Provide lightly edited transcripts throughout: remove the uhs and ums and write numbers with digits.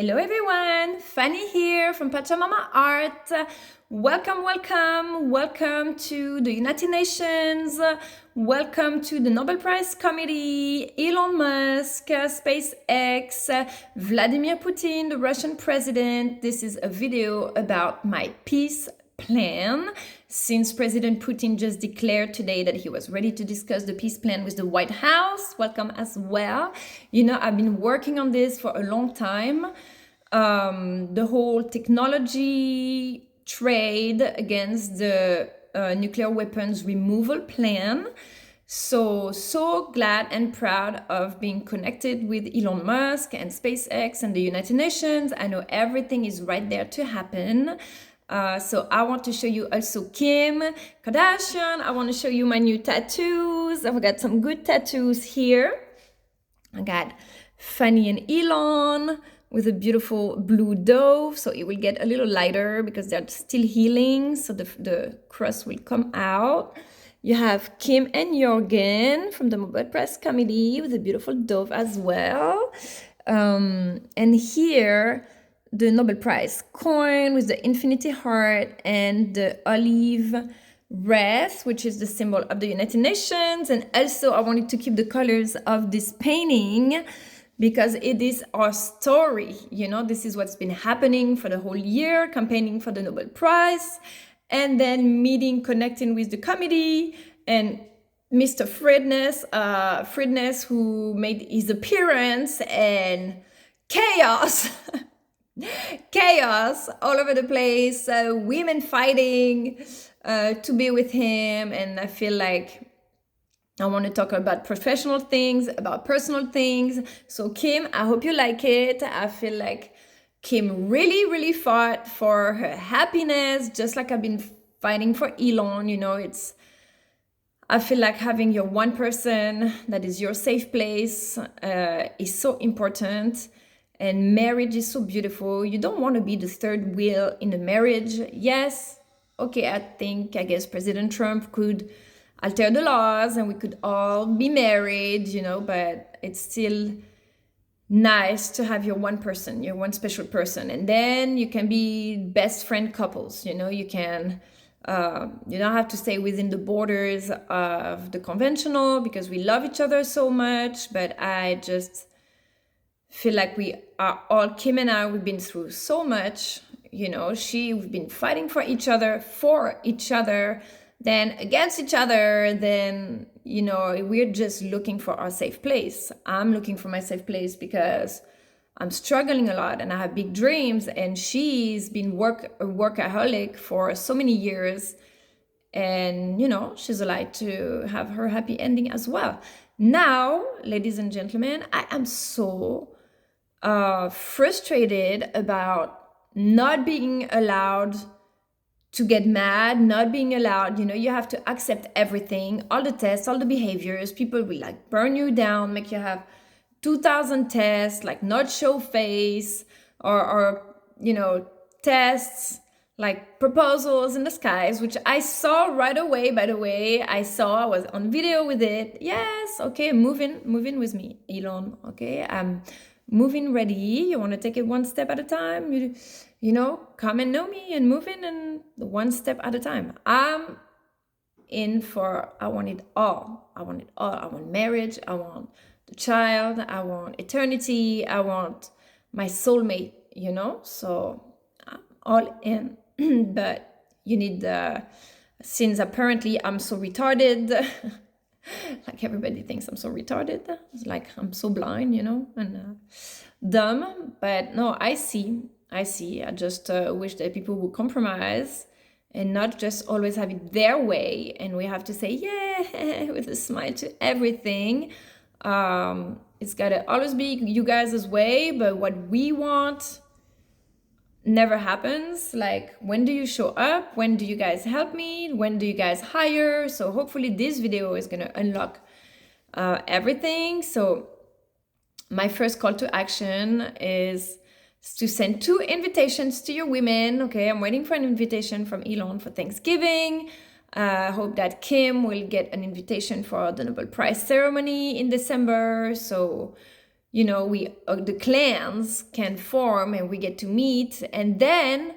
Hello everyone, Fanny here from Pachamama Art. Welcome to the United Nations. Welcome to the Nobel Prize Committee, Elon Musk, SpaceX, Vladimir Putin, the Russian president. This is a video about my peace plan, since President Putin just declared today that he was ready to discuss the peace plan with the White House. Welcome as well. You know, I've been working on this for a long time. The whole technology trade against the nuclear weapons removal plan. So glad and proud of being connected with Elon Musk and SpaceX and the United Nations. I know everything is right there to happen. So I want to show you also Kim Kardashian. I want to show you my new tattoos. I've got some good tattoos here. I got Fanny and Elon with a beautiful blue dove. So it will get a little lighter because they're still healing. So the crust will come out. You have Kim and Jørgen from the Nobel Prize Committee with a beautiful dove as well. And here, the Nobel Prize coin with the infinity heart and the olive wreath, which is the symbol of the United Nations. And also I wanted to keep the colors of this painting because it is our story. You know, this is what's been happening for the whole year, campaigning for the Nobel Prize, and then meeting, connecting with the committee, and Mr. Frydnes, who made his appearance, and chaos. Chaos all over the place, women fighting to be with him. And I feel like I want to talk about professional things, about personal things. So Kim, I hope you like it. I feel like Kim really fought for her happiness, just like I've been fighting for Elon. You know, I feel like having your one person that is your safe place is so important. And marriage is so beautiful. You don't want to be the third wheel in a marriage. Yes, okay, I guess President Trump could alter the laws and we could all be married, you know, but it's still nice to have your one person, your one special person. And then you can be best friend couples, you know, you can, you don't have to stay within the borders of the conventional because we love each other so much. But I just feel like we are all, Kim and I, we've been through so much, you know. We've been fighting for each other, then against each other, then, you know, we're just looking for our safe place. I'm looking for my safe place because I'm struggling a lot and I have big dreams, and she's been a workaholic for so many years, and, you know, she's allowed to have her happy ending as well. Now, ladies and gentlemen, I am so frustrated about not being allowed to get mad, not being allowed, you know, you have to accept everything, all the tests, all the behaviors. People will like burn you down, make you have 2,000 tests, like not show face, or you know, tests like proposals in the skies, which I saw right away. By the way, I was on video with it. Yes, okay, moving with me, Elon. Okay, I'm moving ready. You want to take it one step at a time. You know, come and know me and move in, and one step at a time. I'm in for, I want it all. I want marriage. I want the child. I want eternity. I want my soulmate, you know. So I'm all in. But you need since apparently I'm so retarded, like everybody thinks I'm so retarded. It's like I'm so blind, you know, and dumb. But no, I see. I just wish that people would compromise and not just always have it their way. And we have to say, yeah, with a smile to everything. It's got to always be you guys' way, but what we want never happens. Like, when do you show up? When do you guys help me? When do you guys hire? So hopefully this video is going to unlock everything. So my first call to action is to send 2 invitations to your women. Okay, I'm waiting for an invitation from Elon for Thanksgiving. I hope that Kim will get an invitation for the Nobel Prize ceremony in December. So you know, the clans can form and we get to meet and then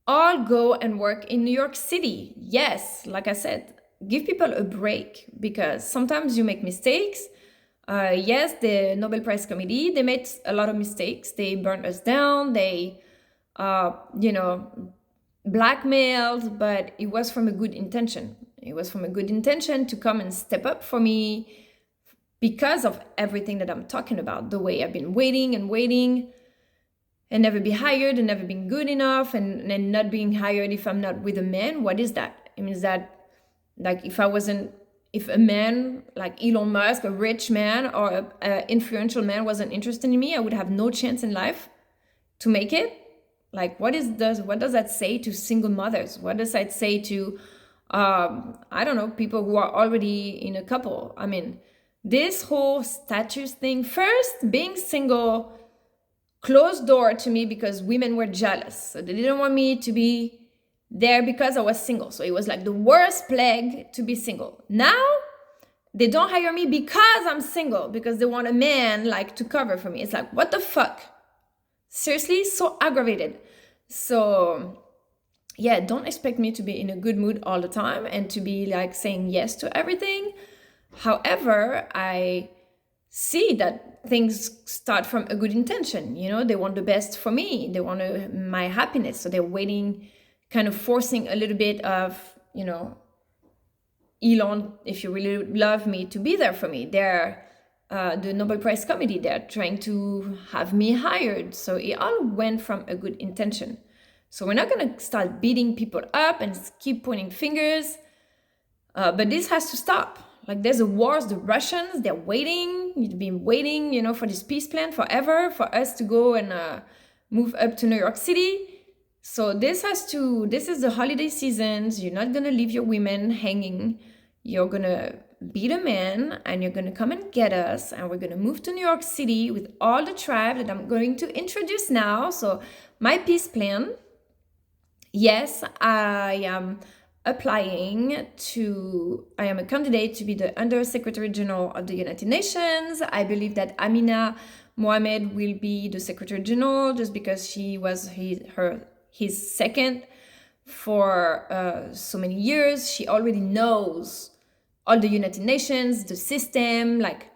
all go and work in New York City. Yes, like I said, give people a break because sometimes you make mistakes. Yes, the Nobel Prize Committee, they made a lot of mistakes. They burned us down. They, you know, blackmailed, but it was from a good intention. It was from a good intention to come and step up for me because of everything that I'm talking about, the way I've been waiting and never be hired and never been good enough and not being hired if I'm not with a man. What is that? It means that like if a man like Elon Musk, a rich man or a influential man wasn't interested in me, I would have no chance in life to make it. Like what does that say to single mothers? What does that say to, I don't know, people who are already in a couple? I mean, this whole status thing, first being single, closed door to me because women were jealous. So they didn't want me to be there because I was single. So it was like the worst plague to be single. Now they don't hire me because I'm single, because they want a man like to cover for me. It's like, what the fuck? Seriously, so aggravated. So yeah, don't expect me to be in a good mood all the time and to be like saying yes to everything. However, I see that things start from a good intention. You know, they want the best for me. They want my happiness. So they're waiting, kind of forcing a little bit of, you know, Elon, if you really love me, to be there for me. They're the Nobel Prize Committee, they're trying to have me hired. So it all went from a good intention. So we're not going to start beating people up and keep pointing fingers. But this has to stop. Like there's a war, the Russians, they're waiting, you've been waiting, you know, for this peace plan forever for us to go and move up to New York City. So this is the holiday seasons. You're not going to leave your women hanging. You're going to beat a man and you're going to come and get us. And we're going to move to New York City with all the tribe that I'm going to introduce now. So my peace plan, yes, I am a candidate to be the Under Secretary General of the United Nations. I believe that Amina Mohamed will be the Secretary General just because she was his second for so many years. She already knows all the United Nations, the system, like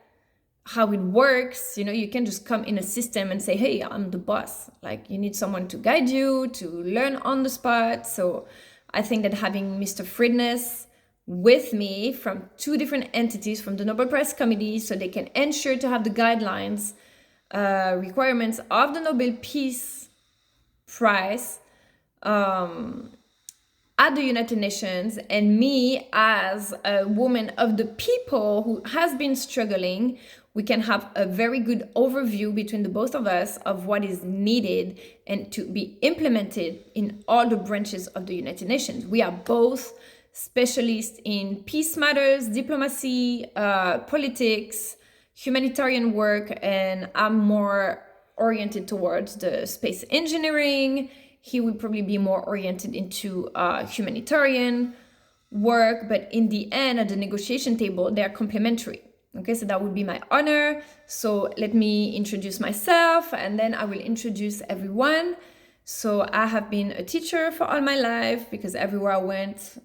how it works. You know, you can just come in a system and say, hey, I'm the boss. Like you need someone to guide you, to learn on the spot. So I think that having Mr. Frydnes with me from two different entities from the Nobel Prize Committee, so they can ensure to have the guidelines, requirements of the Nobel Peace Prize at the United Nations, and me as a woman of the people who has been struggling, we can have a very good overview between the both of us of what is needed and to be implemented in all the branches of the United Nations. We are both specialists in peace matters, diplomacy, politics, humanitarian work, and I'm more oriented towards the space engineering. He would probably be more oriented into humanitarian work, but in the end, at the negotiation table, they are complementary. Okay, so that would be my honor. So let me introduce myself and then I will introduce everyone. So I have been a teacher for all my life because everywhere I went,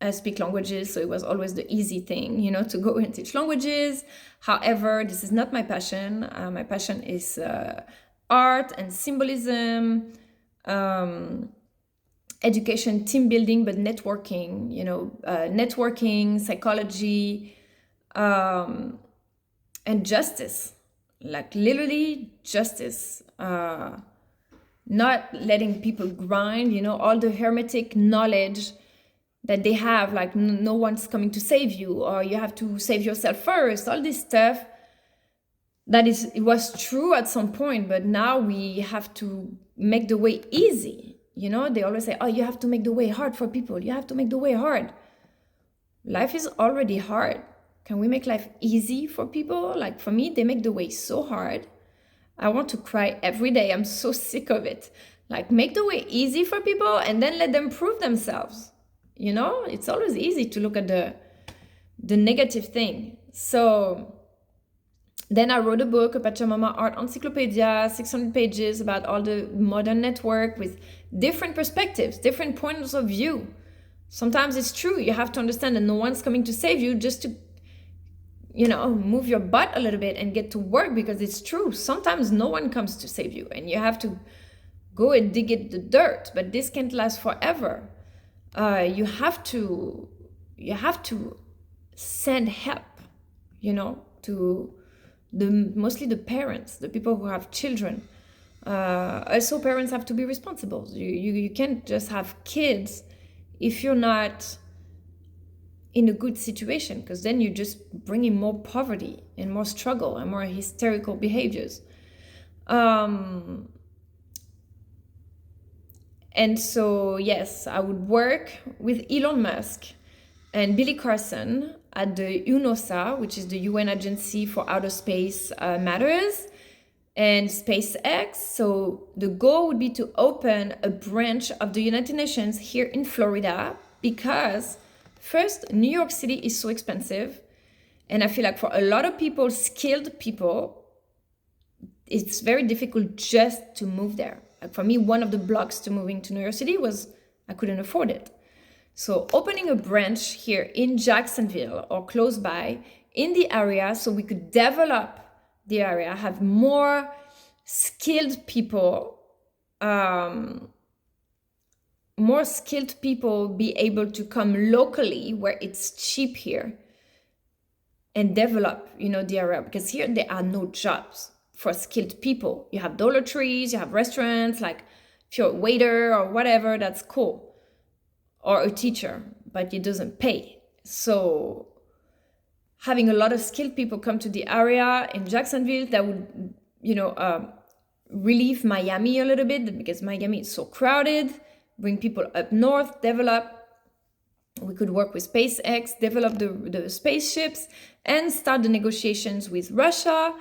I speak languages. So it was always the easy thing, you know, to go and teach languages. However, this is not my passion. My passion is art and symbolism, education, team building, but networking, you know, networking, psychology, and justice, like literally justice, not letting people grind, you know, all the hermetic knowledge that they have, like no one's coming to save you or you have to save yourself first, all this stuff. It was true at some point, but now we have to make the way easy. You know, they always say, oh, you have to make the way hard for people. You have to make the way hard. Life is already hard. Can we make life easy for people? Like for me, they make the way so hard. I want to cry every day. I'm so sick of it. Like make the way easy for people and then let them prove themselves. You know, it's always easy to look at the negative thing. So Then I wrote a book, a Pachamama Art Encyclopedia, 600 pages about all the modern network with different perspectives, different points of view. Sometimes it's true, you have to understand that no one's coming to save you, just to, move your butt a little bit and get to work, because it's true. Sometimes no one comes to save you and you have to go and dig in the dirt, but this can't last forever. You have to send help, to mostly the parents, the people who have children. Also, parents have to be responsible. You can't just have kids if you're not in a good situation, because then you just bring in more poverty and more struggle and more hysterical behaviors. And so, yes, I would work with Elon Musk and Billy Carson at the UNOSA, which is the UN Agency for Outer Space Matters, and SpaceX. So the goal would be to open a branch of the United Nations here in Florida, because first, New York City is so expensive. And I feel like for a lot of people, skilled people, it's very difficult just to move there. Like for me, one of the blocks to moving to New York City was I couldn't afford it. So opening a branch here in Jacksonville or close by in the area, so we could develop the area, have more skilled people, be able to come locally where it's cheap here and develop, the area, because here there are no jobs for skilled people. You have Dollar Trees, you have restaurants, like if you're a waiter or whatever, that's cool, or a teacher, but it doesn't pay. So having a lot of skilled people come to the area in Jacksonville, that would, relieve Miami a little bit, because Miami is so crowded. Bring people up north, develop. We could work with SpaceX, develop the spaceships, and start the negotiations with Russia,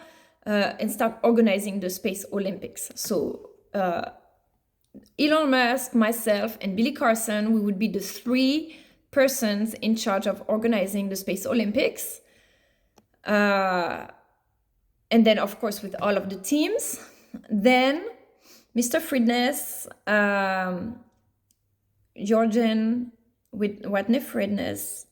and start organizing the Space Olympics. So Elon Musk, myself, and Billy Carson, we would be the 3 persons in charge of organizing the Space Olympics. And then, of course, with all of the teams. Then Mr. Frydnes, Jørgen Watne Frydnes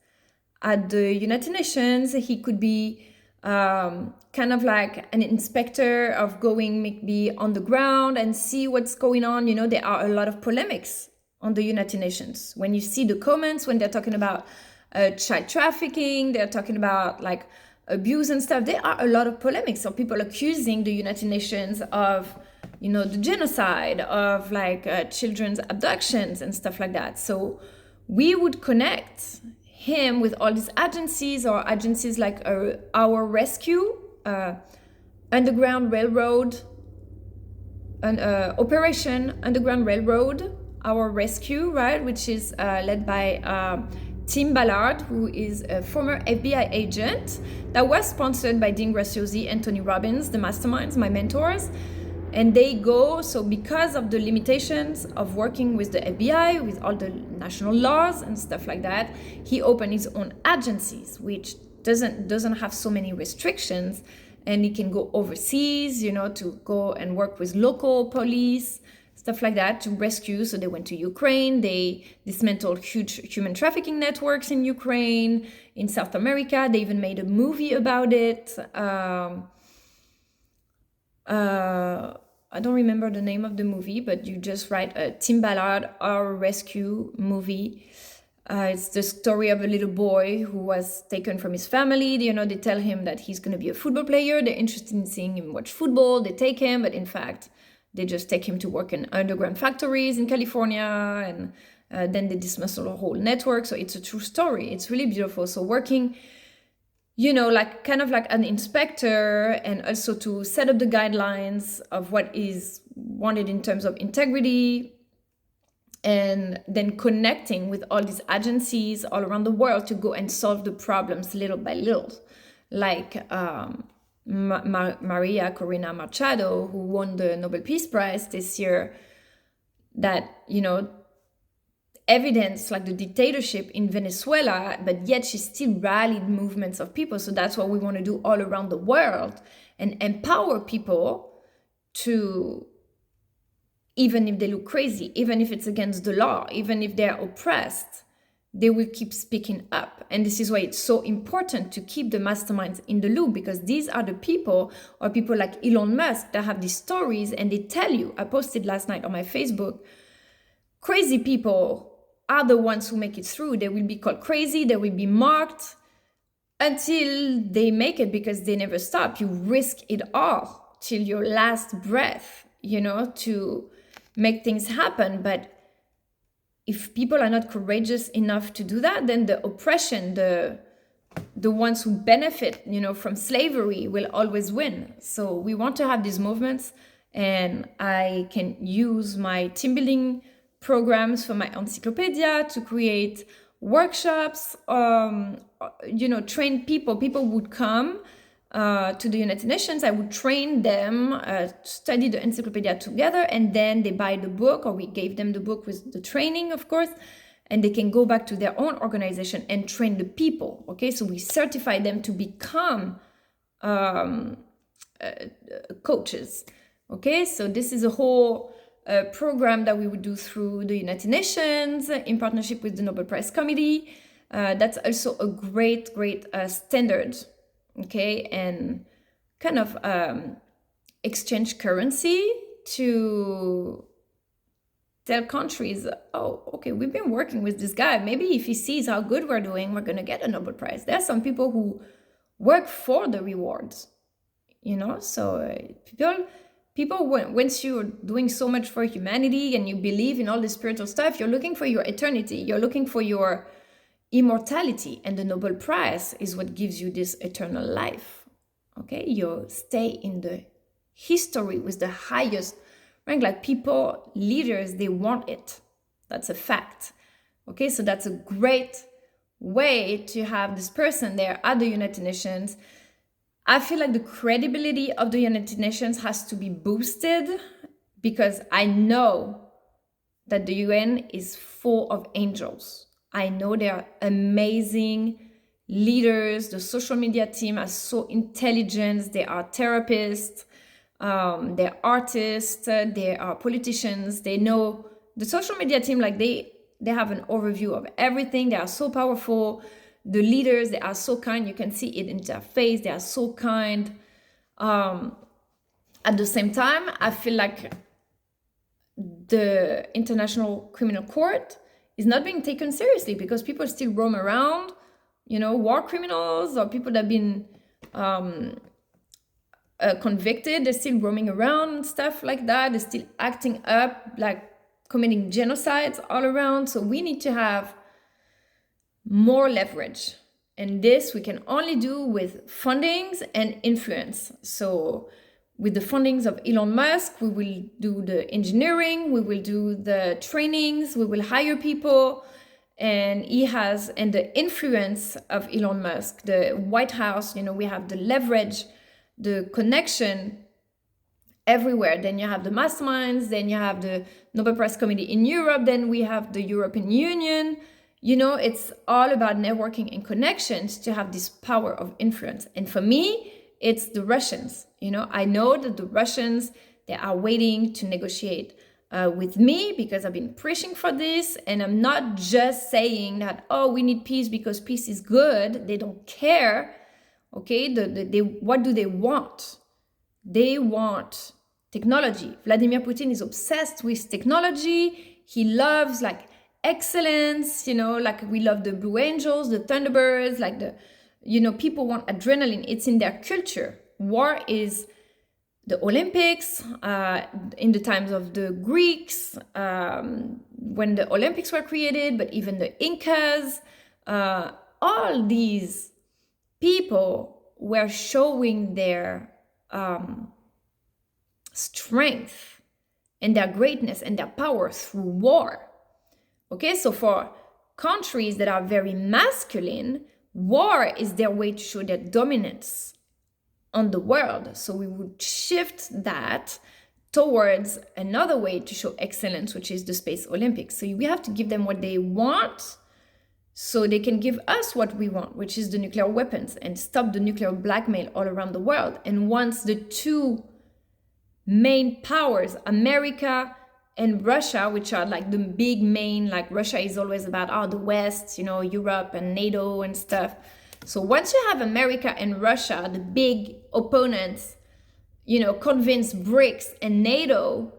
at the United Nations, he could be kind of like an inspector of going maybe on the ground and see what's going on. There are a lot of polemics on the United Nations. When you see the comments, when they're talking about child trafficking, they're talking about like abuse and stuff, there are a lot of polemics. So people accusing the United Nations of, the genocide, of like children's abductions and stuff like that. So we would connect him with all these agencies, or agencies like Our Rescue, Underground Railroad, Operation Underground Railroad, Our Rescue, right, which is led by Tim Ballard, who is a former FBI agent, that was sponsored by Dean Graziosi and Tony Robbins, the masterminds, my mentors. And they go, so because of the limitations of working with the FBI, with all the national laws and stuff like that, he opened his own agencies, which doesn't have so many restrictions, and he can go overseas, to go and work with local police, stuff like that, to rescue. So they went to Ukraine, they dismantled huge human trafficking networks in Ukraine, in South America. They even made a movie about it. I don't remember the name of the movie, but you just write Tim Ballard, Our Rescue movie. It's the story of a little boy who was taken from his family. They tell him that he's going to be a football player. They're interested in seeing him watch football. They take him, but in fact, they just take him to work in underground factories in California, and then they dismantle a whole network. So it's a true story. It's really beautiful. So working, like kind of like an inspector, and also to set up the guidelines of what is wanted in terms of integrity, and then connecting with all these agencies all around the world to go and solve the problems little by little. Like Maria Corina Machado, who won the Nobel Peace Prize this year, that, evidence like the dictatorship in Venezuela, but yet she still rallied movements of people. So that's what we want to do all around the world. and empower people to, even if they look crazy, even if it's against the law, even if they're oppressed, they will keep speaking up. And this is why it's so important to keep the masterminds in the loop, because these are the people, or people like Elon Musk, that have these stories and they tell you. I posted last night on my Facebook, crazy people are the ones who make it through. They will be called crazy, they will be mocked until they make it, because they never stop. You risk it all till your last breath, to make things happen. But if people are not courageous enough to do that, then the oppression, the ones who benefit, from slavery will always win. So we want to have these movements, and I can use my team building programs for my encyclopedia to create workshops, train people. People would come to the United Nations. I would train them, study the encyclopedia together, and then they buy the book, or we gave them the book with the training, of course, and they can go back to their own organization and train the people. Okay, so we certify them to become coaches. Okay, so this is a whole program that we would do through the United Nations in partnership with the Nobel Prize Committee. That's also a great standard. Okay, and kind of exchange currency to tell countries, oh, okay, we've been working with this guy. Maybe if he sees how good we're doing, we're going to get a Nobel Prize. There are some people who work for the rewards, so people, once you're doing so much for humanity and you believe in all the spiritual stuff, you're looking for your eternity. You're looking for your immortality, and the Nobel Prize is what gives you this eternal life. Okay, you stay in the history with the highest rank. Like people, leaders, they want it. That's a fact. Okay, so that's a great way to have this person there at the United Nations. I feel like the credibility of the United Nations has to be boosted, because I know that the UN is full of angels. I know they are amazing leaders. The social media team are so intelligent. They are therapists, they're artists, they are politicians. They know the social media team, like they have an overview of everything. They are so powerful. The leaders, they are so kind. You can see it in their face. They are so kind. At the same time, I feel like the International Criminal Court is not being taken seriously, because people still roam around, war criminals or people that have been convicted. They're still roaming around and stuff like that. They're still acting up, like committing genocides all around. So we need to have more leverage. And this we can only do with fundings and influence. So with the fundings of Elon Musk, we will do the engineering, we will do the trainings, we will hire people, and the influence of Elon Musk, the White House, we have the leverage, the connection everywhere. Then you have the masterminds, then you have the Nobel Prize Committee in Europe, then we have the European Union. It's all about networking and connections to have this power of influence. And for me, it's the Russians. I know that the Russians, they are waiting to negotiate with me, because I've been preaching for this. And I'm not just saying that, oh, we need peace because peace is good. They don't care. Okay, what do they want? They want technology. Vladimir Putin is obsessed with technology. He loves excellence, like we love the Blue Angels, the Thunderbirds, people want adrenaline. It's in their culture. War is the Olympics, in the times of the Greeks, when the Olympics were created, but even the Incas, all these people were showing their strength and their greatness and their power through war. Okay, so for countries that are very masculine, war is their way to show their dominance on the world. So we would shift that towards another way to show excellence, which is the Space Olympics. So we have to give them what they want so they can give us what we want, which is the nuclear weapons, and stop the nuclear blackmail all around the world. And once the two main powers, America and Russia, which are like the big main, like Russia is always about the West, Europe and NATO and stuff. So once you have America and Russia, the big opponents, convince BRICS and NATO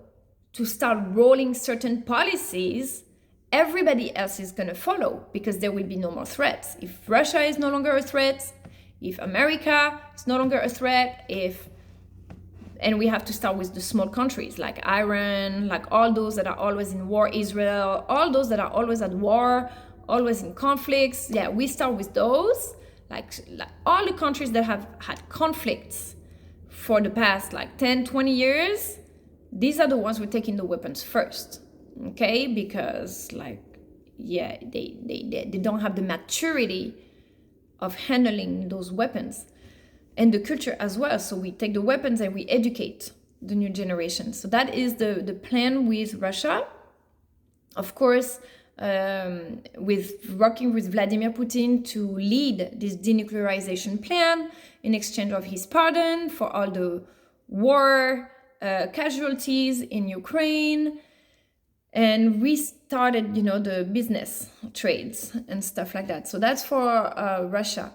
to start rolling certain policies, everybody else is going to follow, because there will be no more threats. If Russia is no longer a threat, if America is no longer a threat, and we have to start with the small countries like Iran, like all those that are always in war, Israel, all those that are always at war, always in conflicts. Yeah, we start with those, like all the countries that have had conflicts for the past 10, 20 years. These are the ones who are taking the weapons first, okay? Because they don't have the maturity of handling those weapons. And the culture as well. So we take the weapons and we educate the new generation. So that is the plan with Russia. Of course, working with Vladimir Putin to lead this denuclearization plan in exchange of his pardon for all the war casualties in Ukraine. And we started, the business trades and stuff like that. So that's for Russia.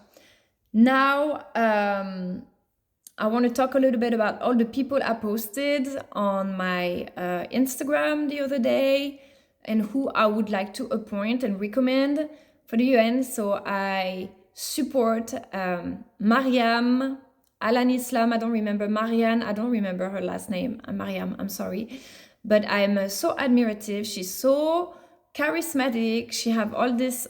Now, I want to talk a little bit about all the people I posted on my Instagram the other day and who I would like to appoint and recommend for the UN. So I support Mariam Al-Islam. I don't remember Marianne. I don't remember her last name. Mariam, I'm sorry. But I'm so admirative. She's so charismatic. She have all this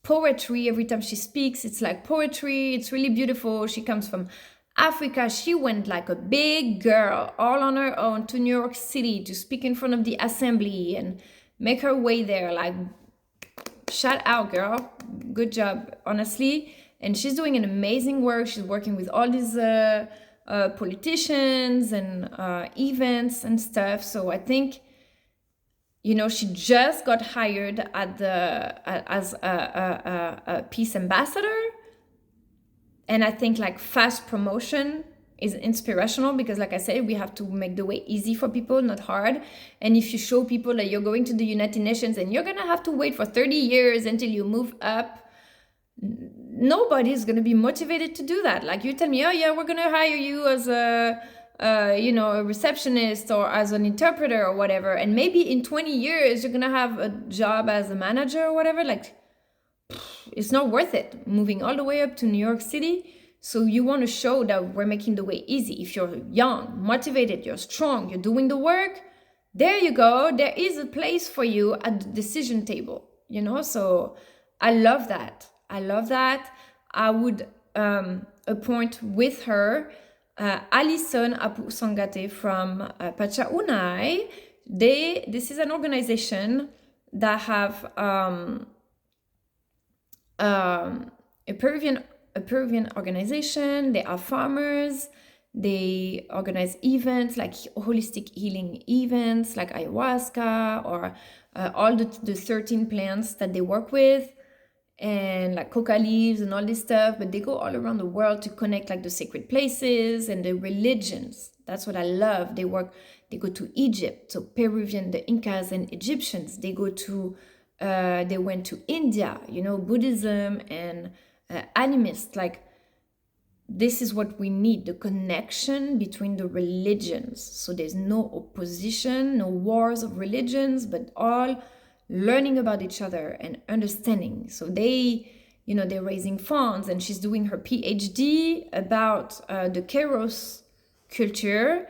poetry. Every time she speaks, it's like poetry. It's really beautiful. She comes from Africa. She went like a big girl all on her own to New York City to speak in front of the assembly and make her way there. Like, shout out, girl. Good job, honestly. And she's doing an amazing work. She's working with all these politicians and events and stuff. So I think, she just got hired as a peace ambassador. And I think fast promotion is inspirational because, like I said, we have to make the way easy for people, not hard. And if you show people that you're going to the United Nations and you're going to have to wait for 30 years until you move up, nobody's going to be motivated to do that. Like, you tell me, oh yeah, we're going to hire you as a receptionist or as an interpreter or whatever. And maybe in 20 years, you're going to have a job as a manager or whatever. It's not worth it moving all the way up to New York City. So you want to show that we're making the way easy. If you're young, motivated, you're strong, you're doing the work, there you go. There is a place for you at the decision table, So I love that. I would appoint with her Alison Apusangate from Pachaunai. This is an organization that have a Peruvian organization. They are farmers. They organize events like holistic healing events like ayahuasca or all the 13 plants that they work with, and like coca leaves and all this stuff. But they go all around the world to connect the sacred places and the religions. That's what I love. They go to Egypt, so Peruvian, the Incas and Egyptians. They went to India, Buddhism and animists. This is what we need, the connection between the religions. So there's no opposition, no wars of religions, but all learning about each other and understanding. So they're raising funds, and she's doing her PhD about the Keros culture,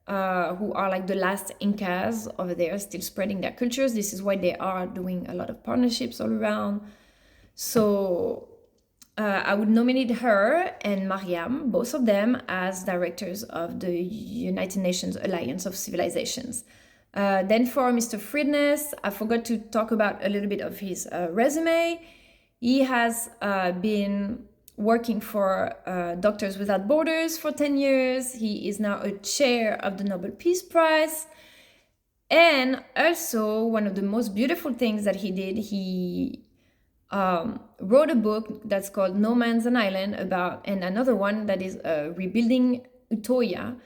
who are the last Incas over there, still spreading their cultures. This is why they are doing a lot of partnerships all around. So I would nominate her and Mariam, both of them, as directors of the United Nations Alliance of Civilizations. Then for Mr. Frydnes, I forgot to talk about a little bit of his resume. He has been working for Doctors Without Borders for 10 years. He is now a chair of the Nobel Peace Prize. And also, one of the most beautiful things that he did, he wrote a book that's called No Man's an Island about, and another one that is Rebuilding Utoya,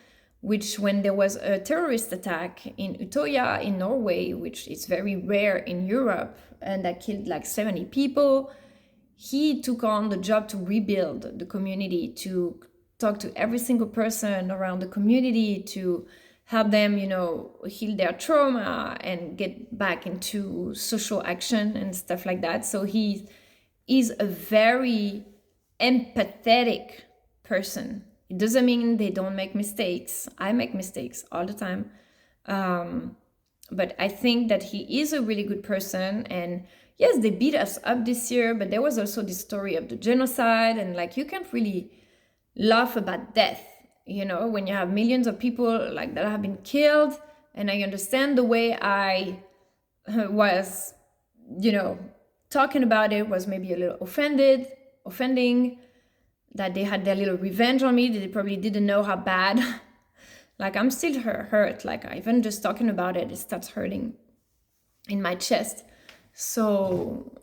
which when there was a terrorist attack in Utoya in Norway, which is very rare in Europe, and that killed like 70 people, he took on the job to rebuild the community, to talk to every single person around the community, to help them, heal their trauma and get back into social action and stuff like that. So he is a very empathetic person. It doesn't mean they don't make mistakes. I make mistakes all the time. But I think that he is a really good person. And yes, they beat us up this year, but there was also this story of the genocide, and like you can't really laugh about death, when you have millions of people like that have been killed. And I understand the way I was, talking about it was maybe a little offending, that they had their little revenge on me. They probably didn't know how bad. Like I'm still hurt. Like even just talking about it, it starts hurting in my chest. So,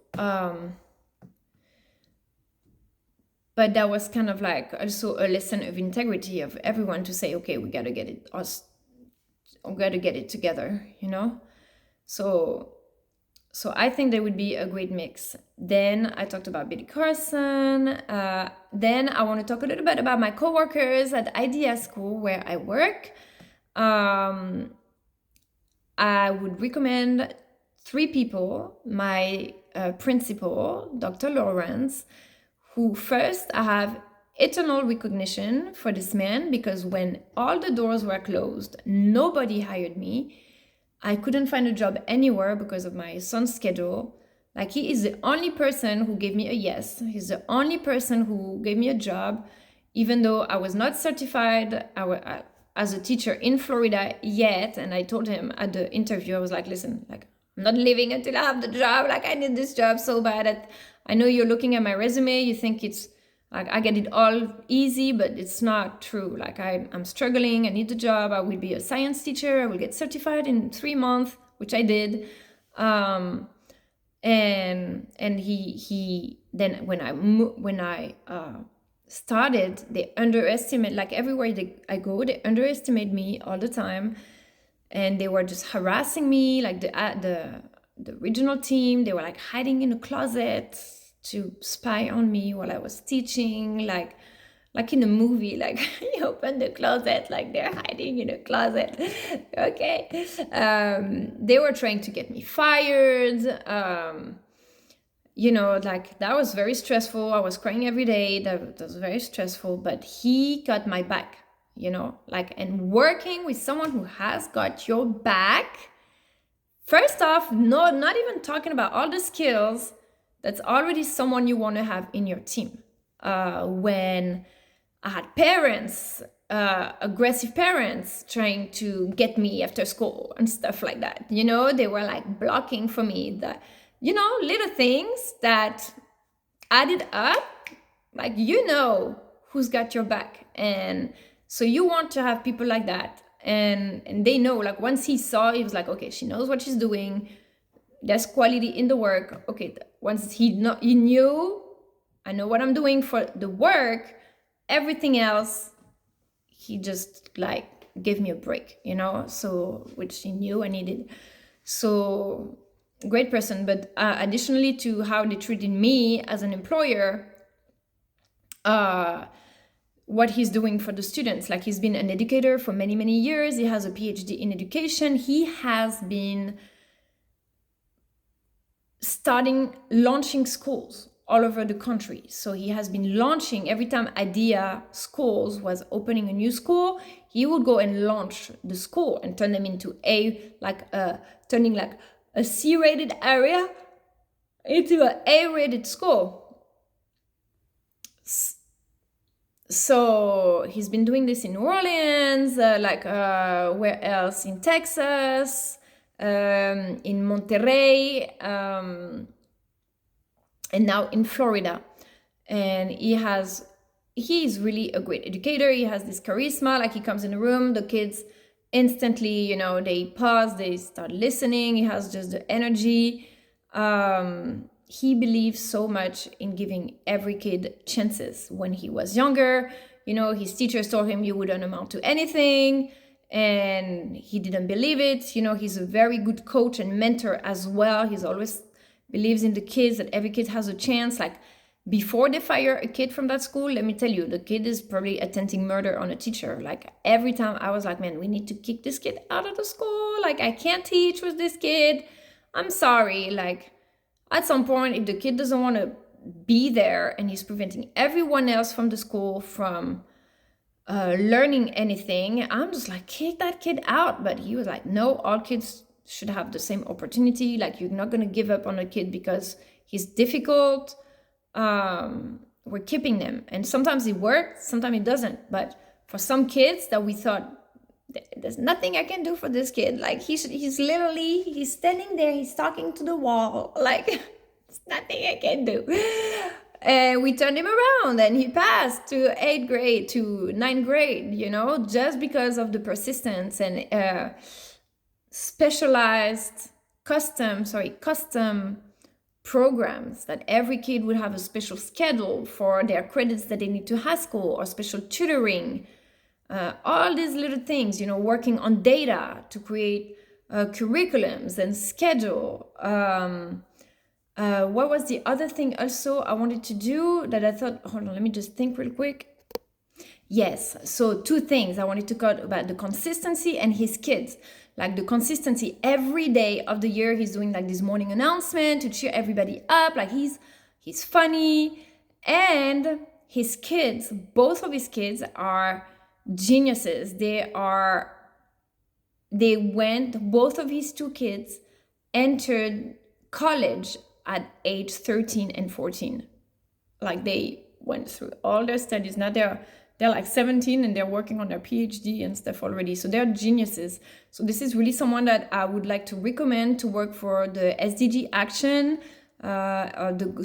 but that was kind of like also a lesson of integrity of everyone to say, okay, we got to get it together, So I think there would be a great mix. Then I talked about Billy Carson. Then I want to talk a little bit about my coworkers at Idea School where I work. I would recommend 3 people. My principal, Dr. Lawrence, who first I have eternal recognition for this man, because when all the doors were closed, nobody hired me. I couldn't find a job anywhere because of my son's schedule. Like he is the only person who gave me a yes. He's the only person who gave me a job, even though I was not certified as a teacher in Florida yet. And I told him at the interview, I was like, listen, like I'm not leaving until I have the job. Like I need this job so bad. I know you're looking at my resume. You think it's like I get it all easy, but it's not true. Like I'm struggling. I need the job. I will be a science teacher. I will get certified in 3 months, which I did. And he then when I started, they underestimate, like everywhere I go, they underestimate me all the time, and they were just harassing me. Like the regional team, they were like hiding in a closet to spy on me while I was teaching, like in a movie, like you open the closet, like they're hiding in a closet. Okay. They were trying to get me fired. Like that was very stressful. I was crying every day. That was very stressful, but he got my back, and working with someone who has got your back. First off, no, not even talking about all the skills. That's already someone you want to have in your team. When I had parents, aggressive parents trying to get me after school and stuff like that, they were like blocking for me that, little things that added up, like, who's got your back. And so you want to have people like that. And they know, like once he saw, he was like, okay, she knows what she's doing. There's quality in the work. Okay, once he knew, I know what I'm doing for the work, everything else, he just like gave me a break, so which he knew I needed. So great person. But additionally to how they treated me as an employer, what he's doing for the students, like he's been an educator for many, many years. He has a PhD in education. He has been launching schools all over the country. So he has been launching, every time Idea Schools was opening a new school, he would go and launch the school and turn them into turning like a C-rated area into an A-rated school. So he's been doing this in New Orleans, where else? In Texas, in Monterrey, and now in Florida. And he is really a great educator. He has this charisma, like he comes in the room, the kids instantly, they pause, they start listening. He has just the energy. he believes so much in giving every kid chances. When he was younger, his teachers told him you wouldn't amount to anything, and he didn't believe it. He's a very good coach and mentor as well. He's always believes in the kids, that every kid has a chance. Like, before they fire a kid from that school, let me tell you, the kid is probably attempting murder on a teacher. Like, every time I was like, man, we need to kick this kid out of the school. Like, I can't teach with this kid. I'm sorry. Like, at some point, if the kid doesn't want to be there and he's preventing everyone else from the school from learning anything, I'm just like, kick that kid out. But he was like, no, all kids should have the same opportunity. Like, you're not going to give up on a kid because he's difficult. We're keeping them. And sometimes it works, sometimes it doesn't. But for some kids that we thought, there's nothing I can do for this kid. Like, he's standing there, he's talking to the wall. Like, there's nothing I can do. And we turned him around and he passed to 8th grade, to 9th grade, just because of the persistence and specialized custom programs, that every kid would have a special schedule for their credits that they need to high school, or special tutoring. All these little things, working on data to create curriculums and schedule. What was the other thing also I wanted to do that I thought, hold on, let me just think real quick. Yes, so 2 things I wanted to talk about: the consistency and his kids. Like, the consistency, every day of the year he's doing like this morning announcement to cheer everybody up. Like, he's funny. And his kids, both of his kids are geniuses. Both of his 2 kids entered college at age 13 and 14. Like, they went through all their studies. Now they're like 17 and they're working on their PhD and stuff already. So they're geniuses. So this is really someone that I would like to recommend to work for the SDG action, or the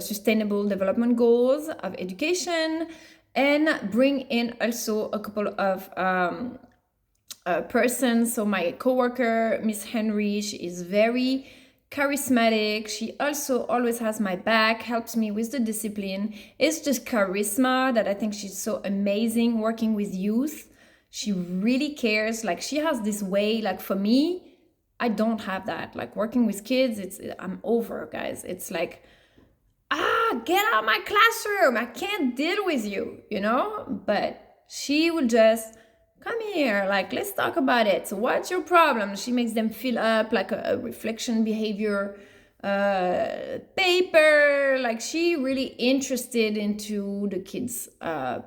Sustainable Development Goals of education, and bring in also a couple of persons. So my coworker, Miss Henry, she is very charismatic. She also always has my back, helps me with the discipline. It's just charisma that I think she's so amazing working with youth. She really cares. Like, she has this way. Like, for me, I don't have that. Like, working with kids, I'm over, guys. It's like, get out of my classroom. I can't deal with you, But she will just, come here, like, let's talk about it. So what's your problem? She makes them fill up like a reflection behavior paper. Like, she really interested into the kids'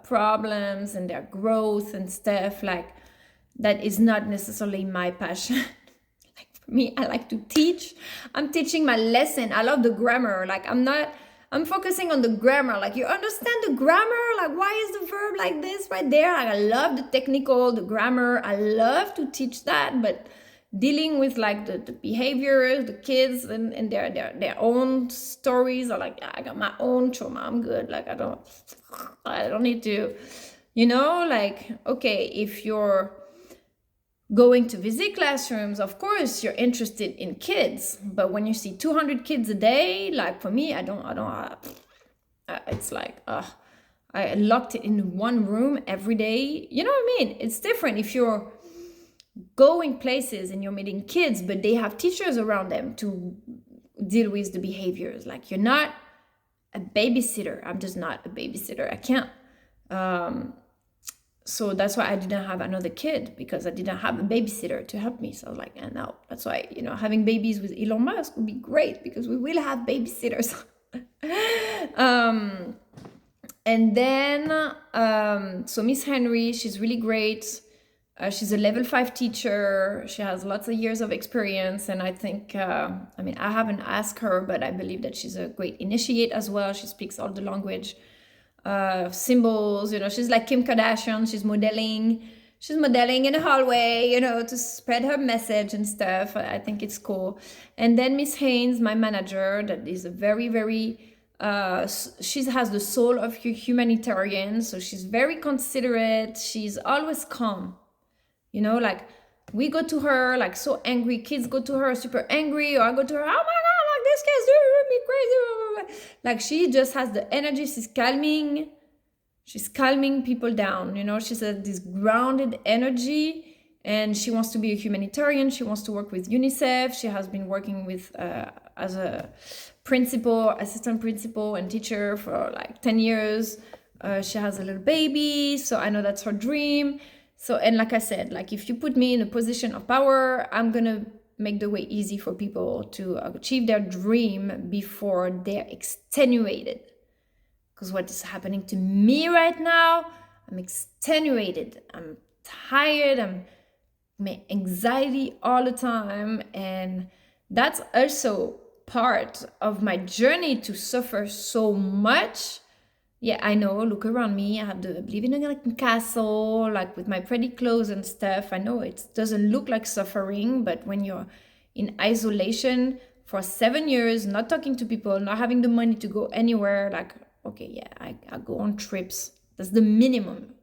problems and their growth and stuff. Like, that is not necessarily my passion. Like, for me, I like to teach. I'm teaching my lesson. I love the grammar. Like, I'm focusing on the grammar. Like, you understand the grammar? Like, why is the verb like this right there? Like, I love the grammar. I love to teach that. But dealing with like the behavior, the kids and their own stories, or like, I got my own trauma. I'm good. Like, I don't need to, like, okay, if you're going to visit classrooms, of course you're interested in kids, but when you see 200 kids a day, like, for me, it's like, I locked it in one room every day. You know what I mean? It's different if you're going places and you're meeting kids, but they have teachers around them to deal with the behaviors. Like, you're not a babysitter. I'm just not a babysitter. I can't. So that's why I didn't have another kid, because I didn't have a babysitter to help me. So I was like, no. That's why, having babies with Elon Musk would be great, because we will have babysitters. And then, so Miss Henry, she's really great. She's a level 5 teacher. She has lots of years of experience. And I think, I haven't asked her, but I believe that she's a great initiate as well. She speaks all the language. Symbols, she's like Kim Kardashian. She's modeling in the hallway, to spread her message and stuff. I think it's cool. And then Miss Haynes, my manager, that is a very, very, she has the soul of a humanitarian. So she's very considerate. She's always calm, like, we go to her like so angry. Kids go to her super angry, or I go to her, oh my God, like, this kid's doing me crazy. Like, she just has the energy. She's calming people down, you know. She's this grounded energy, and she wants to be a humanitarian. She wants to work with UNICEF. She has been working with as a principal, assistant principal, and teacher for like 10 years. She has a little baby, so I know that's her dream. So, and like I said, like, if you put me in a position of power, I'm gonna make the way easy for people to achieve their dream before they're extenuated. Because what is happening to me right now, I'm extenuated, I'm tired, I'm my anxiety all the time, and that's also part of my journey to suffer so much. Yeah, I know, look around me, I live in a castle, like with my pretty clothes and stuff. I know it doesn't look like suffering, but when you're in isolation for 7 years, not talking to people, not having the money to go anywhere, like, okay, yeah, I go on trips. That's the minimum.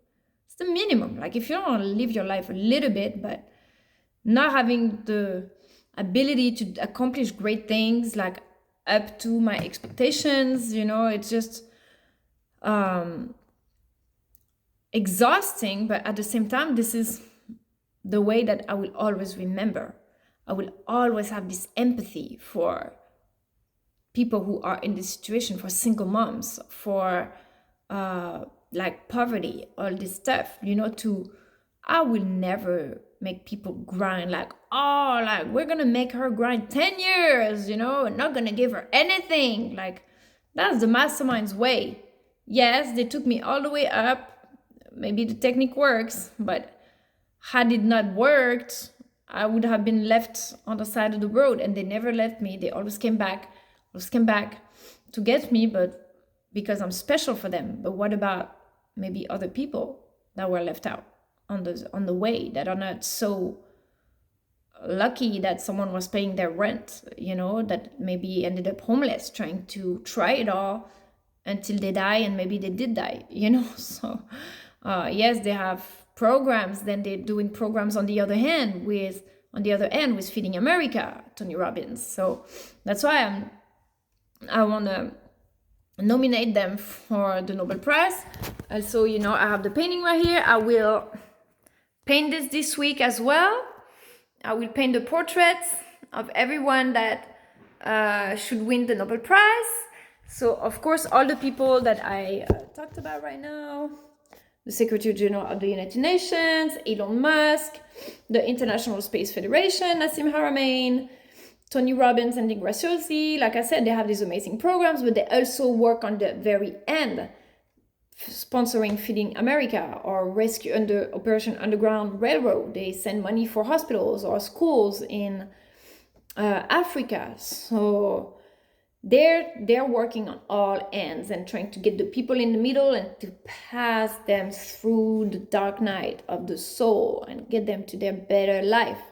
It's the minimum. Like, if you don't want to live your life a little bit, but not having the ability to accomplish great things, like up to my expectations, you know, it's just exhausting. But at the same time, this is the way that I will always remember. I will always have this empathy for people who are in this situation, for single moms, for like poverty, all this stuff, you know. I will never make people grind like, oh, like, we're gonna make her grind 10 years, you know, and not gonna give her anything. Like, that's the mastermind's way. Yes, they took me all the way up. Maybe the technique works, but had it not worked, I would have been left on the side of the road, and they never left me. They always came back to get me, but because I'm special for them. But what about maybe other people that were left out on the way, that are not so lucky that someone was paying their rent, you know, that maybe ended up homeless, trying to try it all until they die, and maybe they did die, you know. So yes, they have programs, then they're doing programs on the other end with Feeding America, Tony Robbins. So that's why I want to nominate them for the Nobel Prize. Also, you know, I have the painting right here. I will paint this week as well. I will paint the portraits of everyone that should win the Nobel Prize. So, of course, all the people that I talked about right now: the Secretary General of the United Nations, Elon Musk, the International Space Federation, Nassim Haramein, Tony Robbins, and Dick Graciosi. Like I said, they have these amazing programs, but they also work on the very end, sponsoring Feeding America or Rescue under Operation Underground Railroad. They send money for hospitals or schools in Africa. So they're working on all ends and trying to get the people in the middle and to pass them through the dark night of the soul and get them to their better life,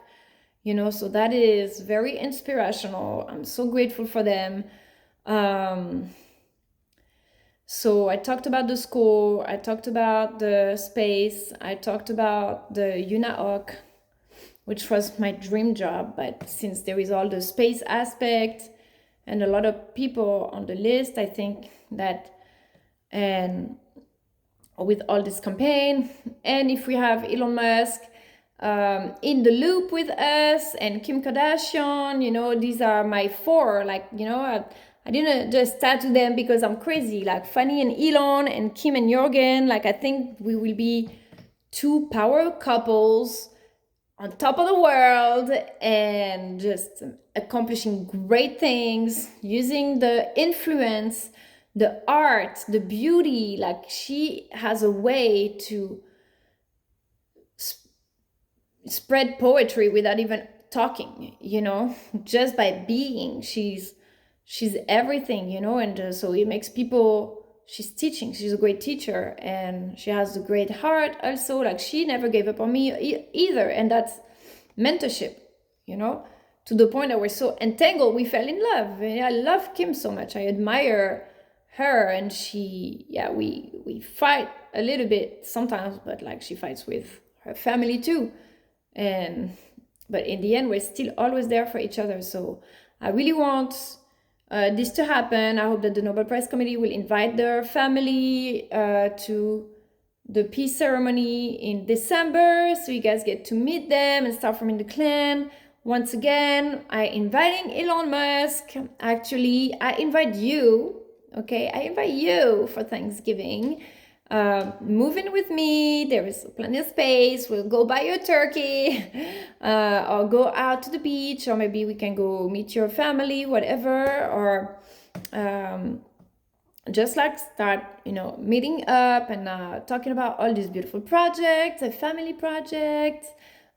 you know. So that is very inspirational. I'm so grateful for them. So I talked about the school, I talked about the space, I talked about the UNAOC, which was my dream job, but since there is all the space aspect and a lot of people on the list, I think that, and with all this campaign, and if we have Elon Musk in the loop with us, and Kim Kardashian, you know, these are my four, like, you know, I didn't just tattoo them because I'm crazy, like Fanny and Elon and Kim and Jørgen. Like, I think we will be two power couples on top of the world and just accomplishing great things, using the influence, the art, the beauty. Like, she has a way to spread poetry without even talking, you know, just by being. She's everything, you know, and so it makes people, she's teaching, she's a great teacher, and she has a great heart also. Like, she never gave up on me either, and that's mentorship, you know, to the point that we're so entangled, we fell in love. And I love Kim so much, I admire her, and she, yeah, we fight a little bit sometimes, but like, she fights with her family too, but in the end, we're still always there for each other. So I really want this to happen. I hope that the Nobel Prize Committee will invite their family to the peace ceremony in December, so you guys get to meet them and start forming the clan. Once again, I inviting Elon Musk. Actually, I invite you, okay? I invite you for Thanksgiving. Move in with me. There is plenty of space. We'll go buy you a turkey, or go out to the beach, or maybe we can go meet your family, whatever, or just like start, meeting up and talking about all these beautiful projects, family projects,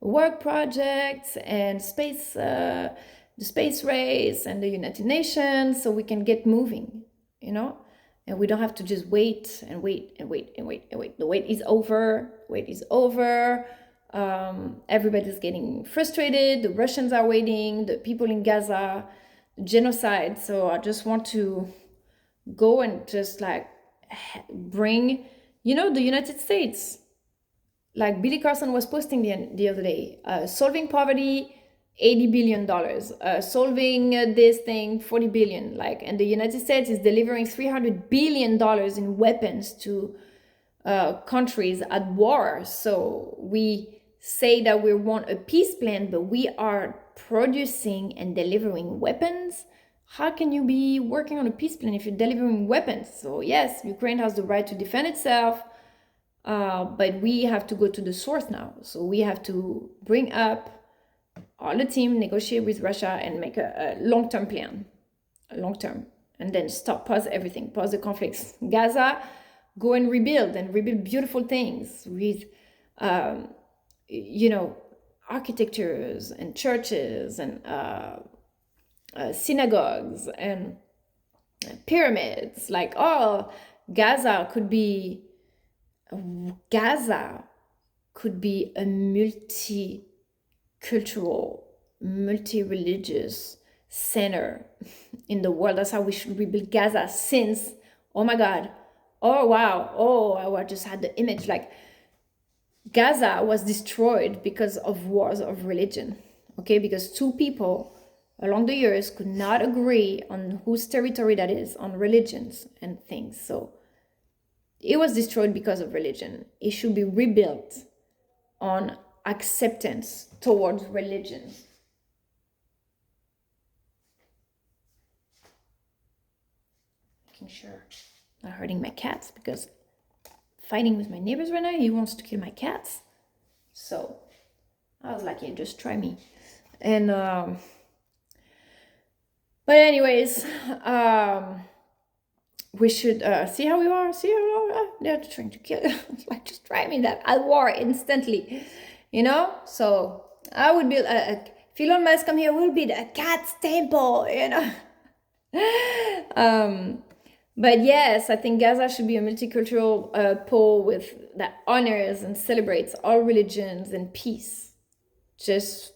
work projects, and space, the space race and the United Nations, so we can get moving, and we don't have to just wait and wait and wait and wait and wait. The wait is over. Everybody's getting frustrated. The Russians are waiting. The people in Gaza, genocide. So I just want to go and just like bring, the United States. Like Billy Carson was posting the other day, solving poverty, $80 billion, solving this thing, 40 billion, and the United States is delivering $300 billion in weapons to countries at war. So we say that we want a peace plan, but we are producing and delivering weapons. How can you be working on a peace plan if you're delivering weapons? So yes, Ukraine has the right to defend itself, but we have to go to the source now. So we have to bring up all the team, negotiate with Russia, and make a long-term plan, and then pause everything, pause the conflicts. Gaza, go and rebuild beautiful things with, architectures and churches and synagogues and pyramids. Gaza could be a multi-cultural, multi-religious center in the world. That's how we should rebuild Gaza since, oh my God, oh wow, I just had the image, Gaza was destroyed because of wars of religion, okay? Because two people along the years could not agree on whose territory that is, on religions and things. So it was destroyed because of religion. It should be rebuilt on acceptance towards religion. Making sure I'm not hurting my cats, because fighting with my neighbors right now, he wants to kill my cats. So I was like, yeah, just try me. And but anyways, we should see how we are. They're trying to kill. Just try me that. I'll war instantly. So I would build if Elon Musk come here, we'll build a cat's temple, But yes, I think Gaza should be a multicultural pole that honors and celebrates all religions and peace, just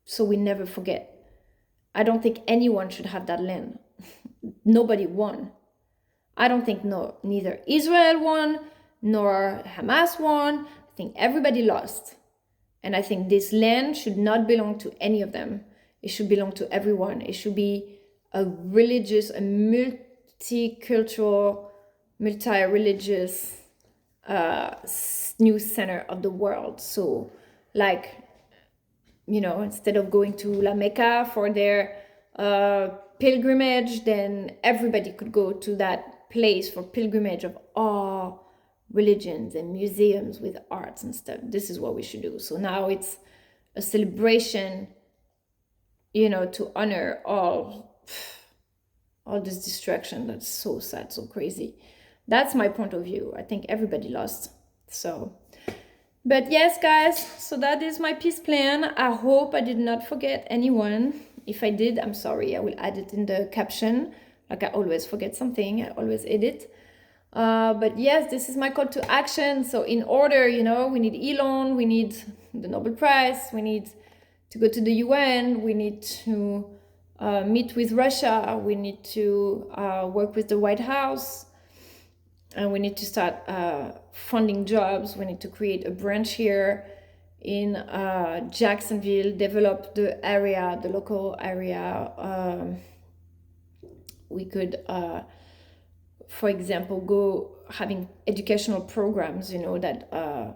so we never forget. I don't think anyone should have that land. Nobody won. I don't think neither Israel won nor Hamas won. I think everybody lost. And I think this land should not belong to any of them. It should belong to everyone. It should be a multicultural, multi-religious new center of the world. So instead of going to La Mecca for their pilgrimage, then everybody could go to that place for pilgrimage of all religions and museums with arts and stuff. This is what we should do. So now it's a celebration, to honor all this destruction. That's so sad, so crazy. That's my point of view. I think everybody lost. So, but yes, guys, so that is my peace plan. I hope I did not forget anyone. If I did, I'm sorry. I will add it in the caption. I always forget something. I always edit. But yes, this is my call to action. So in order, we need Elon, we need the Nobel Prize, we need to go to the UN, we need to meet with Russia, we need to work with the White House, and we need to start funding jobs. We need to create a branch here in Jacksonville, develop the area, the local area, We could, for example, go having educational programs, that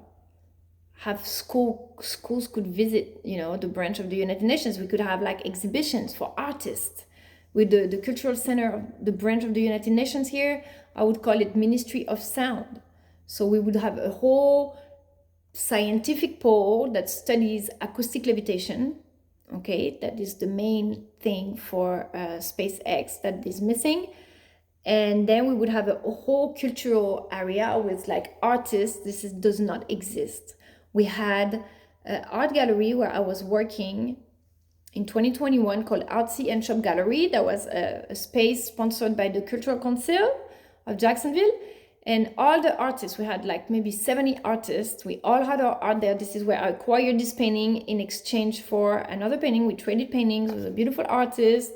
have schools could visit, the branch of the United Nations. We could have like exhibitions for artists with the cultural center of the branch of the United Nations here. I would call it Ministry of Sound. So we would have a whole scientific pole that studies acoustic levitation. Okay, that is the main thing for SpaceX that is missing. And then we would have a whole cultural area with like artists. Does not exist. We had an art gallery where I was working in 2021 called Artsy and Shop Gallery. That was a space sponsored by the Cultural Council of Jacksonville. And all the artists, we had like maybe 70 artists. We all had our art there. This is where I acquired this painting in exchange for another painting. We traded paintings with a beautiful artist.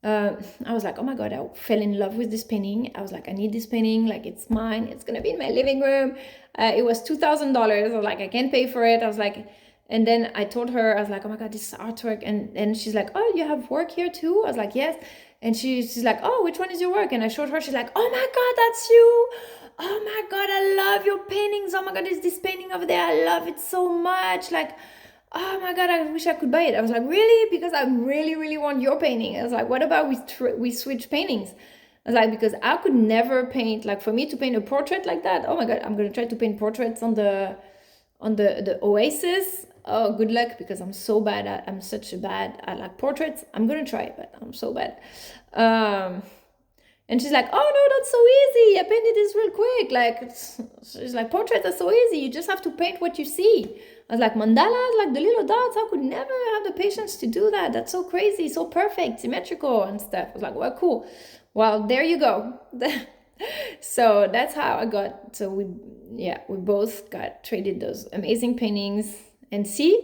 I was like, oh my God, I fell in love with this painting. I was like, I need this painting. Like, it's mine. It's going to be in my living room. It was $2,000. I was like, I can't pay for it. I was like, and then I told her, I was like, oh my God, this is artwork. And she's like, oh, you have work here too? I was like, yes. And she's like, oh, which one is your work? And I showed her. She's like, oh my God, that's you. Oh my God, I love your paintings. Oh my God, is this painting over there? I love it so much. Like, oh my God, I wish I could buy it. I was like, really? Because I really, really want your painting. I was like, what about we switch paintings? I was like, because I could never paint, like for me to paint a portrait like that. Oh my God, I'm going to try to paint portraits on the Oasis. Oh, good luck, because I'm so bad at, I'm such a bad at like portraits. I'm going to try, but I'm so bad. And she's like, oh no, that's so easy. I painted this real quick. Like, she's like, portraits are so easy. You just have to paint what you see. I was like, mandalas, like the little dots, I could never have the patience to do that. That's so crazy, so perfect, symmetrical and stuff. I was like, well, cool. Well, there you go. So that's how I got, so we both got traded those amazing paintings. And see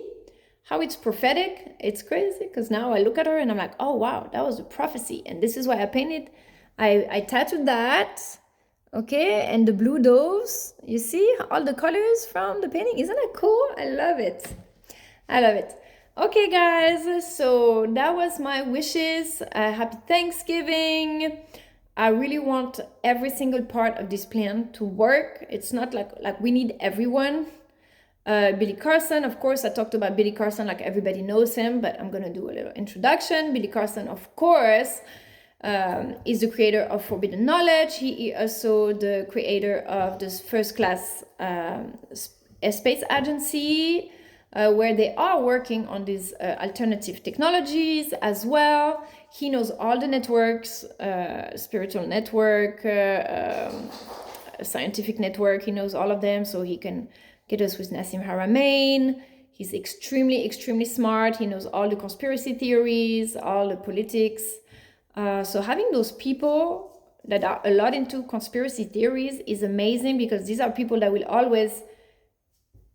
how it's prophetic. It's crazy, because now I look at her and I'm like, oh wow, that was a prophecy. And this is why I painted, I tattooed that. Okay, and the blue doves, you see all the colors from the painting. Isn't that cool? I love it. I love it. Okay, guys, so that was my wishes. Happy Thanksgiving. I really want every single part of this plan to work. It's not like we need everyone. Billy Carson, of course, I talked about Billy Carson like everybody knows him, but I'm going to do a little introduction. Billy Carson, of course, is the creator of Forbidden Knowledge. He is also the creator of this first class space agency, where they are working on these alternative technologies as well. He knows all the networks, spiritual network, scientific network. He knows all of them, so he can get us with Nassim Haramein. He's extremely, extremely smart. He knows all the conspiracy theories, all the politics. So having those people that are a lot into conspiracy theories is amazing, because these are people that will always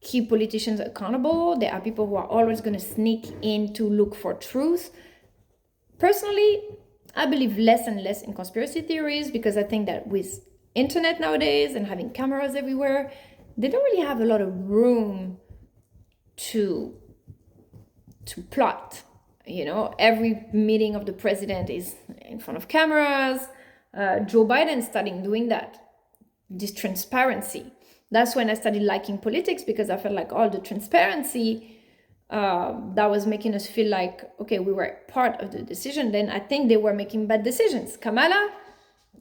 keep politicians accountable. They are people who are always going to sneak in to look for truth. Personally, I believe less and less in conspiracy theories, because I think that with internet nowadays and having cameras everywhere, they don't really have a lot of room to plot. You know, every meeting of the president is in front of cameras. Joe Biden started doing that, this transparency. That's when I started liking politics, because I felt like all the transparency that was making us feel like, okay, we were part of the decision. Then I think they were making bad decisions. Kamala,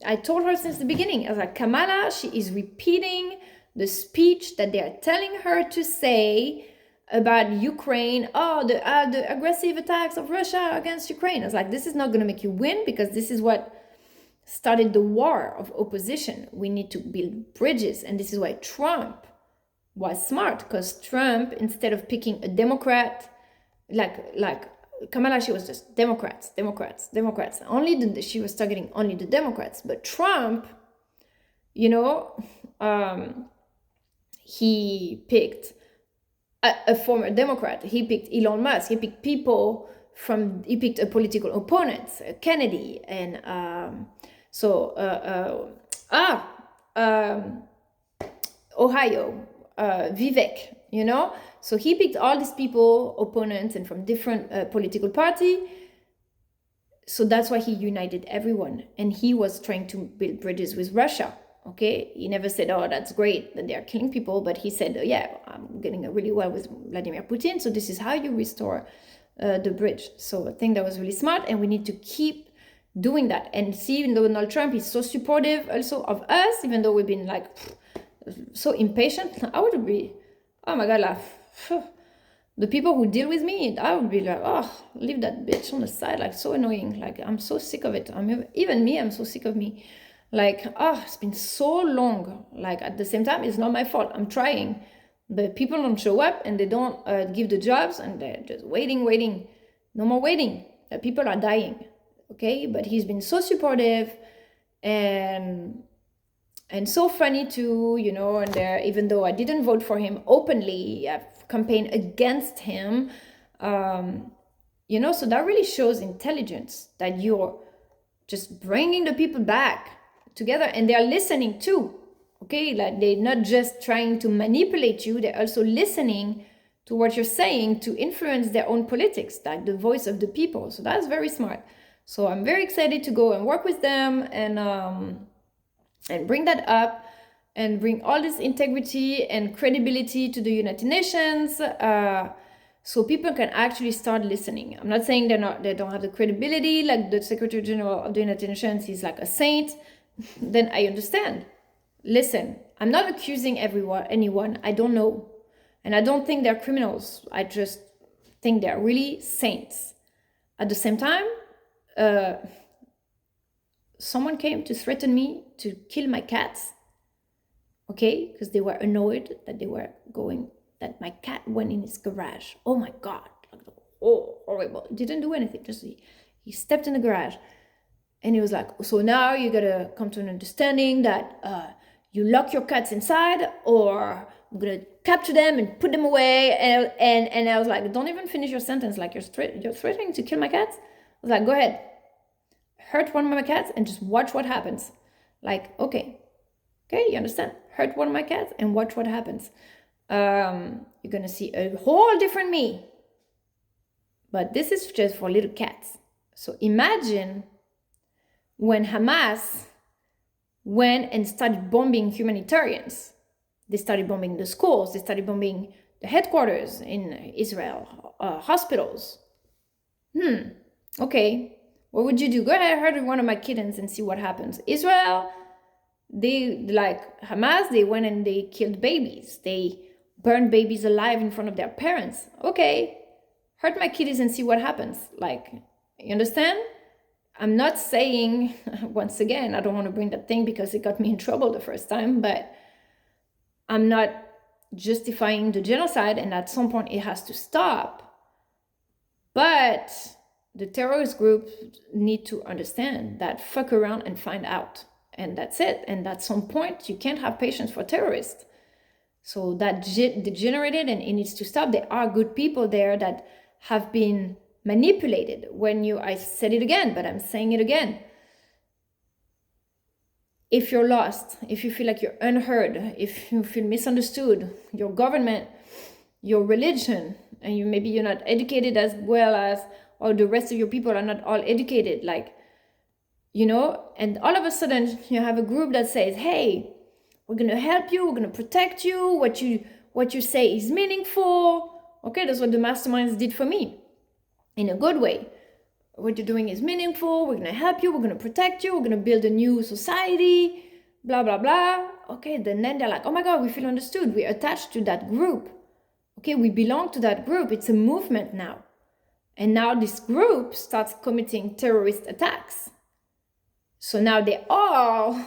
I told her since the beginning, I was like, Kamala, she is repeating the speech that they are telling her to say about Ukraine. Oh, the aggressive attacks of Russia against Ukraine. I was like, this is not going to make you win, because this is what started the war of opposition. We need to build bridges. And this is why Trump was smart, because Trump, instead of picking a Democrat, like Kamala, she was just Democrats. She was targeting only the Democrats. But Trump, you know, he picked a former Democrat. He picked Elon Musk. He picked a political opponent, Kennedy, and Ohio, Vivek, you know. So he picked all these people, opponents, and from different political party. So that's why he united everyone. And he was trying to build bridges with Russia. Okay, he never said, oh, that's great that they're killing people, but he said, yeah, I'm getting really well with Vladimir Putin, so this is how you restore the bridge. So I think that was really smart, and we need to keep doing that. And see, even though Donald Trump is so supportive also of us, even though we've been like so impatient, I would be, oh my God, like, the people who deal with me, I would be like, oh, leave that bitch on the side, like so annoying. Like, I'm so sick of it. Even me, I'm so sick of me. Like, oh, it's been so long. Like, at the same time, it's not my fault. I'm trying. But people don't show up, and they don't give the jobs, and they're just waiting. No more waiting. People are dying. Okay? But he's been so supportive and so funny too, you know, and even though I didn't vote for him openly, I've campaigned against him, you know, so that really shows intelligence, that you're just bringing the people back together, and they're listening too, okay? Like, they're not just trying to manipulate you, they're also listening to what you're saying to influence their own politics, like the voice of the people. So that's very smart. So I'm very excited to go and work with them and bring that up and bring all this integrity and credibility to the United Nations, so people can actually start listening. I'm not saying they don't have the credibility, like the Secretary General of the United Nations is like a saint. Then I understand. Listen, I'm not accusing anyone. I don't know. And I don't think they're criminals. I just think they're really saints. At the same time, someone came to threaten me to kill my cats. Okay? Because they were annoyed that my cat went in his garage. Oh my God. Oh, horrible. He didn't do anything. Just he stepped in the garage. And he was like, so now you gotta come to an understanding that you lock your cats inside, or I'm gonna capture them and put them away. And I was like, don't even finish your sentence. Like, you're threatening to kill my cats? I was like, go ahead, hurt one of my cats and just watch what happens. Like, okay, you understand? Hurt one of my cats and watch what happens. You're gonna see a whole different me. But this is just for little cats. So imagine when Hamas went and started bombing humanitarians. They started bombing the schools. They started bombing the headquarters in Israel, hospitals. Okay, what would you do? Go ahead, hurt one of my kittens and see what happens. Israel, Hamas, they went and they killed babies. They burned babies alive in front of their parents. Okay, hurt my kitties and see what happens. Like, you understand? I'm not saying, once again, I don't want to bring that thing because it got me in trouble the first time, but I'm not justifying the genocide, and at some point it has to stop. But the terrorist groups need to understand that fuck around and find out. And that's it. And at some point, you can't have patience for terrorists. So that degenerated, and it needs to stop. There are good people there that have been manipulated. I said it again, but I'm saying it again. If you're lost, if you feel like you're unheard, if you feel misunderstood, your government, your religion, and maybe you're not educated as well as, or the rest of your people are not all educated, like, you know, and all of a sudden you have a group that says, hey, we're going to help you, we're going to protect you, what you say is meaningful. Okay, that's what the masterminds did for me. In a good way. What you're doing is meaningful. We're going to help you. We're going to protect you. We're going to build a new society. Blah, blah, blah. Okay, then they're like, oh my God, we feel understood. We're attached to that group. Okay, we belong to that group. It's a movement now. And now this group starts committing terrorist attacks. So now they're all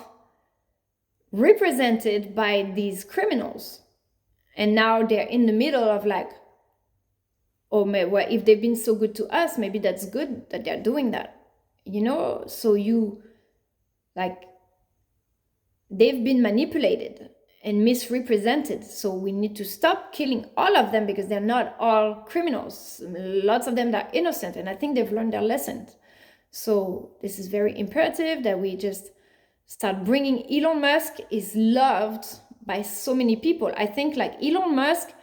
represented by these criminals. And now they're in the middle of like, or maybe, well, if they've been so good to us, maybe that's good that they're doing that, you know? So they've been manipulated and misrepresented. So we need to stop killing all of them because they're not all criminals. Lots of them are innocent, and I think they've learned their lessons. So this is very imperative that we just start bringing. Elon Musk is loved by so many people. I think like Elon Musk,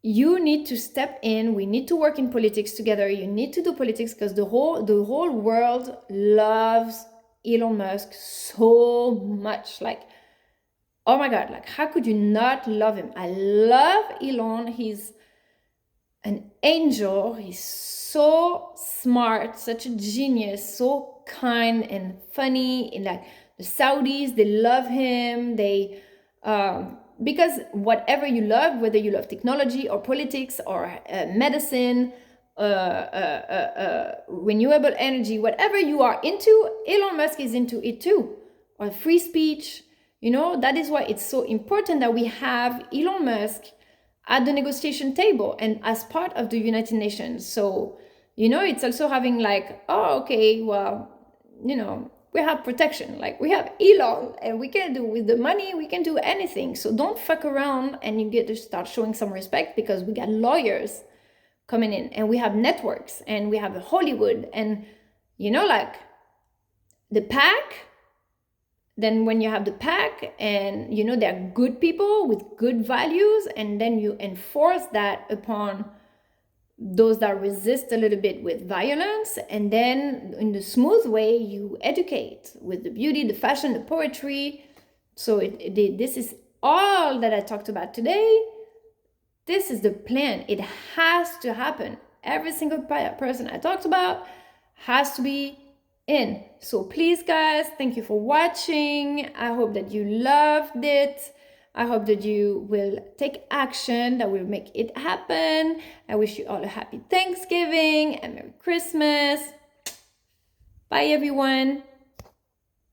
you need to step in. We need to work in politics together. You need to do politics because the whole world loves Elon Musk so much. Like, oh my God, like how could you not love him? I love Elon. He's an angel. He's so smart, such a genius, so kind and funny. And like the Saudis, they love him. They because whatever you love, whether you love technology or politics or medicine, renewable energy, whatever you are into, Elon Musk is into it too. Or free speech, you know, that is why it's so important that we have Elon Musk at the negotiation table and as part of the United Nations. So, you know, it's also having like, oh, okay, well, you know, we have protection. Like we have Elon and we can do with the money, we can do anything. So don't fuck around and you get to start showing some respect because we got lawyers coming in and we have networks and we have Hollywood and, you know, like the pack. Then when you have the pack and, you know, they're good people with good values and then you enforce that upon those that resist a little bit with violence, and then in the smooth way you educate with the beauty, the fashion, the poetry. So this is all that I talked about today. This is the plan. It has to happen. Every single person I talked about has to be in. So please guys, thank you for watching. I hope that you loved it. I hope that you will take action that will make it happen. I wish you all a happy Thanksgiving and Merry Christmas. Bye everyone.